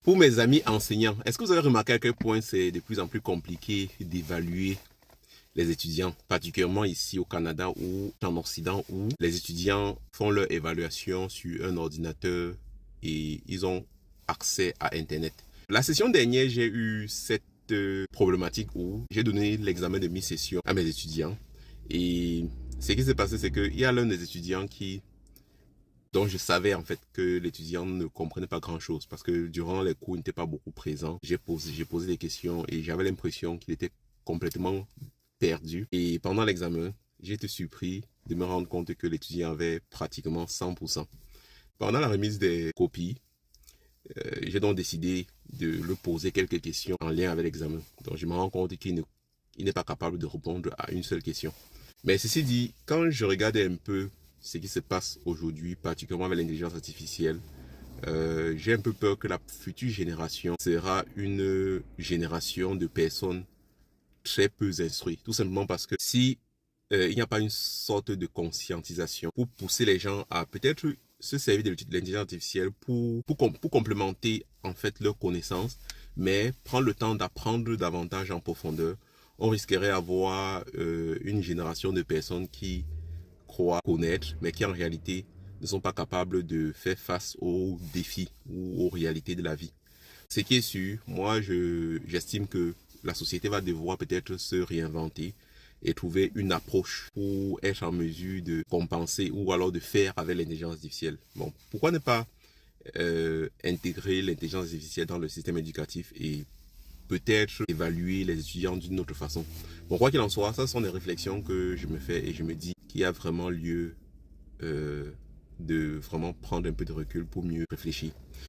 Pour mes amis enseignants, est-ce que vous avez remarqué à quel point c'est de plus en plus compliqué d'évaluer les étudiants, particulièrement ici au Canada ou en Occident, où les étudiants font leur évaluation sur un ordinateur et ils ont accès à Internet. La session dernière, j'ai eu cette problématique où j'ai donné l'examen de mi-session à mes étudiants et ce qui s'est passé, c'est qu'il y a l'un des étudiants dont je savais en fait que l'étudiant ne comprenait pas grand-chose parce que durant les cours, il n'était pas beaucoup présent. J'ai posé des questions et j'avais l'impression qu'il était complètement perdu. Et pendant l'examen, j'ai été surpris de me rendre compte que l'étudiant avait pratiquement 100%. Pendant la remise des copies, j'ai donc décidé de lui poser quelques questions en lien avec l'examen. Donc je me rends compte qu'il n'est pas capable de répondre à une seule question. Mais ceci dit, quand je regardais un peu ce qui se passe aujourd'hui, particulièrement avec l'intelligence artificielle, j'ai un peu peur que la future génération sera une génération de personnes très peu instruites. Tout simplement parce que si il n'y a pas une sorte de conscientisation pour pousser les gens à peut-être se servir de l'intelligence artificielle pour complémenter en fait leurs connaissances, mais prendre le temps d'apprendre davantage en profondeur, on risquerait d'avoir une génération de personnes qui croient connaître, mais qui en réalité ne sont pas capables de faire face aux défis ou aux réalités de la vie. Ce qui est sûr, moi j'estime que la société va devoir peut-être se réinventer et trouver une approche pour être en mesure de compenser ou alors de faire avec l'intelligence artificielle. Bon, pourquoi ne pas intégrer l'intelligence artificielle dans le système éducatif et peut-être évaluer les étudiants d'une autre façon. Bon, quoi qu'il en soit, ça sont des réflexions que je me fais et je me dis qu'il y a vraiment lieu de vraiment prendre un peu de recul pour mieux réfléchir.